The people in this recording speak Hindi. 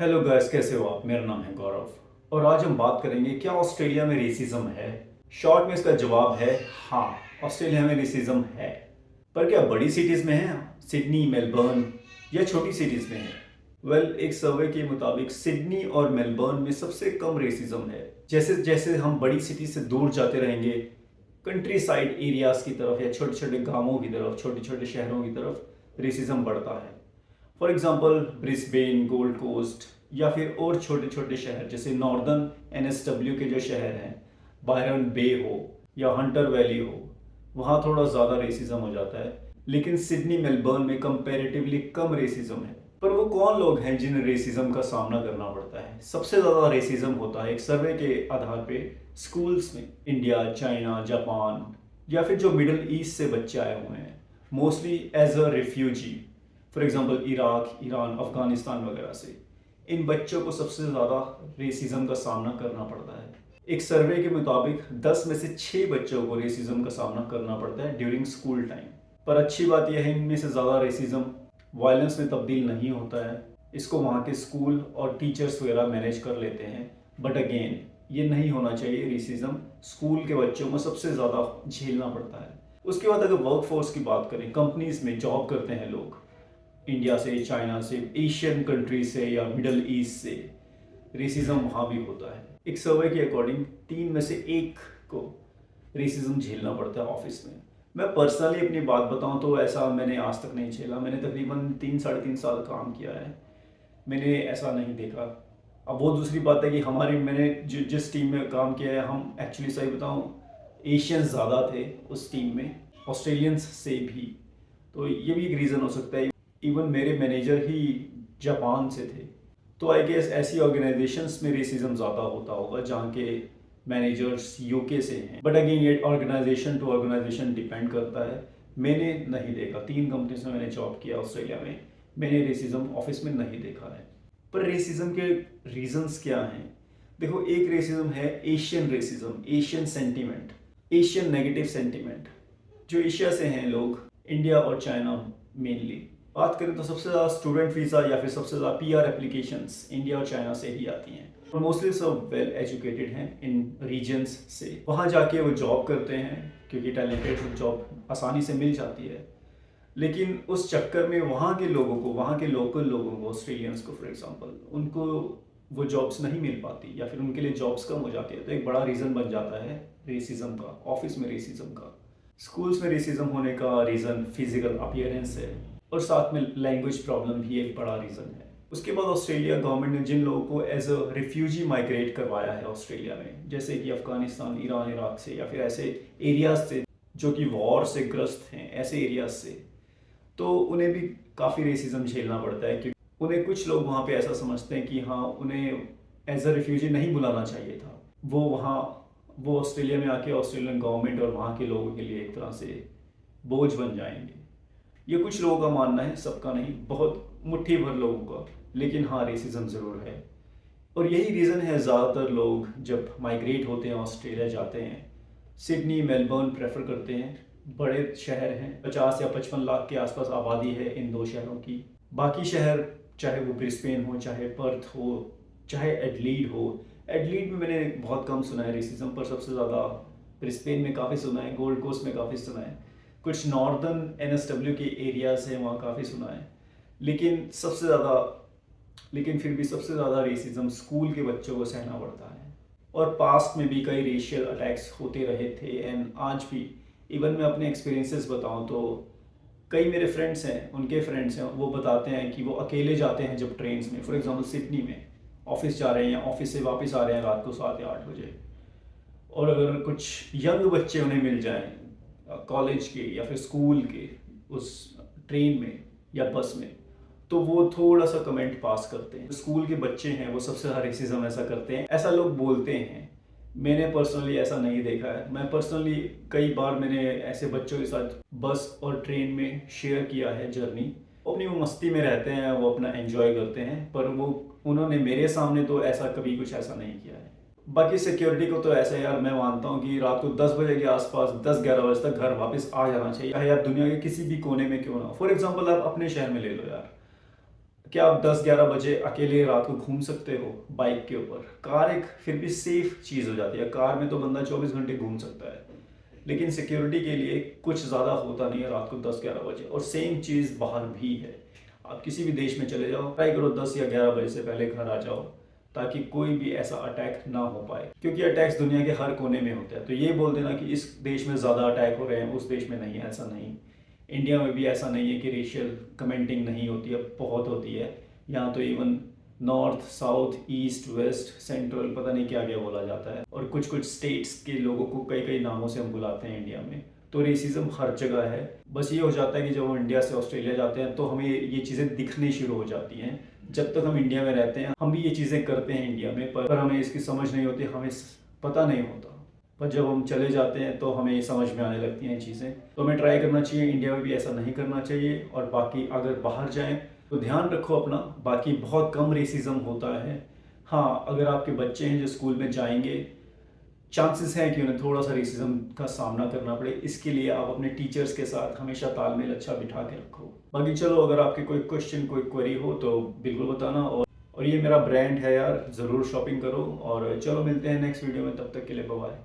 हेलो गाइस, कैसे हो आप? मेरा नाम है गौरव और आज हम बात करेंगे क्या ऑस्ट्रेलिया में रेसिज्म है। शॉर्ट में इसका जवाब है हाँ, ऑस्ट्रेलिया में रेसिज्म है। पर क्या बड़ी सिटीज़ में है, सिडनी, मेलबर्न, या छोटी सिटीज़ में है? एक सर्वे के मुताबिक सिडनी और मेलबर्न में सबसे कम रेसिज्म है। जैसे जैसे हम बड़ी सिटी से दूर जाते रहेंगे, कंट्री साइड एरियाज़ की तरफ या छोटे छोटे गांवों की तरफ, छोटे छोटे शहरों की तरफ रेसिज्म बढ़ता है। For example Brisbane, Gold Coast, या फिर और छोटे छोटे शहर जैसे नॉर्दर्न एनएसडब्ल्यू के जो शहर हैं, बायरन बे हो या हंटर वैली हो, वहाँ थोड़ा ज़्यादा रेसिज्म हो जाता है। लेकिन सिडनी, मेलबर्न में कंपैरेटिवली कम रेसिज्म है। पर वो कौन लोग हैं जिन्हें रेसिज्म का सामना करना पड़ता है? सबसे ज़्यादा रेसिज्म होता है एक सर्वे के आधार पे स्कूल्स में। इंडिया, चाइना, जापान, या फिर जो मिडल ईस्ट से बच्चे आए हुए हैं, mostly as a refugee, for example Iraq, Iran, Afghanistan वगैरह से, इन बच्चों को सबसे ज़्यादा रेसिज्म का सामना करना पड़ता है। एक सर्वे के मुताबिक 10 में से 6 बच्चों को रेसिज्म का सामना करना पड़ता है ड्यूरिंग स्कूल टाइम। पर अच्छी बात यह है, इनमें से ज़्यादा रेसिज्म वायलेंस में तब्दील नहीं होता है। इसको वहाँ के स्कूल और टीचर्स वगैरह मैनेज कर लेते हैं। बट अगेन, ये नहीं होना चाहिए। रेसिज्म स्कूल के बच्चों को सबसे ज़्यादा झेलना पड़ता है। उसके बाद अगर वर्क फोर्स की बात करें, कंपनीज में जॉब करते हैं लोग, इंडिया से, चाइना से, एशियन कंट्री से या मिडल ईस्ट से, रेसिज्म वहाँ भी होता है। एक सर्वे के अकॉर्डिंग 3 में से 1 को रेसिज्म झेलना पड़ता है ऑफिस में। मैं पर्सनली अपनी बात बताऊं तो ऐसा मैंने आज तक नहीं झेला। मैंने तकरीबन 3 साढ़े 3 साल काम किया है, मैंने ऐसा नहीं देखा। अब वो दूसरी बात है कि मैंने जिस टीम में काम किया है, हम एक्चुअली सही बताऊं एशियंस ज़्यादा थे उस टीम में, ऑस्ट्रेलियंस से भी। तो ये भी एक रीज़न हो सकता है। इवन मेरे मैनेजर ही जापान से थे। तो आई गेस ऐसी ऑर्गेनाइजेशंस में रेसिज्म ज़्यादा होता होगा जहाँ के मैनेजर्स यूके से हैं। बट अगेन, ये ऑर्गेनाइजेशन टू ऑर्गेनाइजेशन डिपेंड करता है। मैंने नहीं देखा, 3 कंपनीज में मैंने जॉब किया ऑस्ट्रेलिया में, मैंने रेसिज्म ऑफिस में नहीं देखा है। पर रेसिज्म के रीजंस क्या हैं? देखो, एक रेसिज्म है Asian racism, Asian sentiment, Asian negative sentiment. जो एशिया से हैं लोग, इंडिया और चाइना मेनली बात करें तो सबसे ज़्यादा स्टूडेंट वीज़ा या फिर सबसे ज़्यादा पीआर एप्लीकेशंस इंडिया और चाइना से ही आती हैं। और मोस्टली सब वेल एजुकेटेड हैं इन रीजन्स से। वहाँ जाके वो जॉब करते हैं क्योंकि टैलेंटेड जॉब आसानी से मिल जाती है। लेकिन उस चक्कर में वहाँ के लोगों को, वहाँ के लोकल लोगों को, ऑस्ट्रेलियंस को फॉर एग्जांपल, उनको वो जॉब्स नहीं मिल पाती या फिर उनके लिए जॉब्स कम हो जाती है। तो एक बड़ा रीज़न बन जाता है रेसिज्म का, ऑफिस में रेसिज्म का। स्कूल्स में रेसिज्म होने का रीज़न फिजिकल अपीयरेंस है और साथ में लैंग्वेज प्रॉब्लम भी एक बड़ा रीज़न है। उसके बाद ऑस्ट्रेलिया गवर्नमेंट ने जिन लोगों को एज अ रिफ्यूजी माइग्रेट करवाया है ऑस्ट्रेलिया में, जैसे कि अफगानिस्तान, ईरान, इराक से, या फिर ऐसे एरियाज से जो कि वॉर से ग्रस्त हैं, ऐसे एरियाज से, तो उन्हें भी काफ़ी रेसिज्म झेलना पड़ता है। क्योंकि उन्हें कुछ लोग वहाँ पे ऐसा समझते हैं कि हाँ, उन्हें एज अ रिफ्यूजी नहीं बुलाना चाहिए था। वो ऑस्ट्रेलिया में आके ऑस्ट्रेलियन गवर्नमेंट और वहाँ के लोगों के लिए एक तरह से बोझ बन जाएंगे। ये कुछ लोगों का मानना है, सबका नहीं, बहुत मुट्ठी भर लोगों का। लेकिन हाँ, रेसिज्म ज़रूर है। और यही रीज़न है ज़्यादातर लोग जब माइग्रेट होते हैं, ऑस्ट्रेलिया जाते हैं, सिडनी, मेलबर्न प्रेफर करते हैं। बड़े शहर हैं, 50 या 55 लाख के आसपास आबादी है इन 2 शहरों की। बाकी शहर, चाहे वो ब्रिस्बेन हो, चाहे पर्थ हो, चाहे एडलीड हो। एडलीड में मैंने बहुत कम सुना है रेसिज्म, पर सबसे ज़्यादा ब्रिस्बेन में काफ़ी सुना है, गोल्ड कोस्ट में काफ़ी सुना है, कुछ नॉर्दर्न एनएसडब्ल्यू के एरियाज हैं वहाँ काफ़ी सुना है। लेकिन सबसे ज़्यादा लेकिन फिर भी सबसे ज़्यादा रेसिज्म स्कूल के बच्चों को सहना पड़ता है। और पास्ट में भी कई रेशियल अटैक्स होते रहे थे एंड आज भी। इवन मैं अपने एक्सपीरियंसेस बताऊं तो कई मेरे फ्रेंड्स हैं, उनके फ्रेंड्स हैं, वो बताते हैं कि वो अकेले जाते हैं जब ट्रेन्स में, फॉर एग्जांपल सिडनी में ऑफिस जा रहे हैं या ऑफिस से वापस आ रहे हैं रात को 7 या 8 बजे, और अगर कुछ यंग बच्चे उन्हें मिल जाएं कॉलेज के या फिर स्कूल के उस ट्रेन में या बस में, तो वो थोड़ा सा कमेंट पास करते हैं। स्कूल के बच्चे हैं वो सबसे ज़्यादा रेसिज्म ऐसा करते हैं, ऐसा लोग बोलते हैं। मैंने पर्सनली ऐसा नहीं देखा है। मैं पर्सनली कई बार मैंने ऐसे बच्चों के साथ बस और ट्रेन में शेयर किया है जर्नी। वो अपनी वो मस्ती में रहते हैं, वो अपना एंजॉय करते हैं, पर उन्होंने मेरे सामने तो ऐसा कभी कुछ ऐसा नहीं किया है। बाकी सिक्योरिटी को तो ऐसा यार, मैं मानता हूँ कि रात को 10 बजे के आसपास, 10-11 बजे तक घर वापस आ जाना चाहिए, चाहे आप दुनिया के किसी भी कोने में क्यों ना हो। फॉर एग्जाम्पल आप अपने शहर में ले लो यार, क्या आप 10-11 बजे अकेले रात को घूम सकते हो बाइक के ऊपर? कार एक फिर भी सेफ चीज़ हो जाती है, कार में तो बंदा 24 घंटे घूम सकता है, लेकिन सिक्योरिटी के लिए कुछ ज़्यादा होता नहीं है रात को 10-11 बजे। और सेम चीज़ बाहर भी है, आप किसी भी देश में चले जाओ, ट्राई करो 10 या 11 बजे से पहले घर आ जाओ, ताकि कोई भी ऐसा अटैक ना हो पाए, क्योंकि अटैक्स दुनिया के हर कोने में होते हैं। तो ये बोल देना कि इस देश में ज़्यादा अटैक हो रहे हैं, उस देश में नहीं है, ऐसा नहीं। इंडिया में भी ऐसा नहीं है कि रेशियल कमेंटिंग नहीं होती है, बहुत होती है। यहाँ तो even north, south, east, west, central, पता नहीं क्या क्या बोला जाता है, और कुछ कुछ स्टेट्स के लोगों को कई कई नामों से हम बुलाते हैं इंडिया में। तो रेसिज्म हर जगह है। बस ये हो जाता है कि जब हम इंडिया से ऑस्ट्रेलिया जाते हैं तो हमें ये चीज़ें दिखनी शुरू हो जाती हैं। जब तक हम इंडिया में रहते हैं हम भी ये चीज़ें करते हैं इंडिया में, पर हमें इसकी समझ नहीं होती, हमें पता नहीं होता। पर जब हम चले जाते हैं तो हमें ये समझ में आने लगती हैं चीज़ें। तो हमें ट्राई करना चाहिए, इंडिया में भी ऐसा नहीं करना चाहिए। और बाकी अगर बाहर जाएं तो ध्यान रखो अपना, बाकी बहुत कम रेसिज्म होता है। हाँ, अगर आपके बच्चे हैं जो स्कूल में जाएंगे, चांसेस हैं कि उन्हें थोड़ा सा रेसिज्म का सामना करना पड़े। इसके लिए आप अपने टीचर्स के साथ हमेशा तालमेल अच्छा बिठा के रखो। बाकी चलो, अगर आपके कोई क्वेश्चन, कोई क्वेरी हो तो बिल्कुल बताना। और ये मेरा ब्रांड है यार, ज़रूर शॉपिंग करो। और चलो मिलते हैं नेक्स्ट वीडियो में, तब तक के लिए बाय बाय।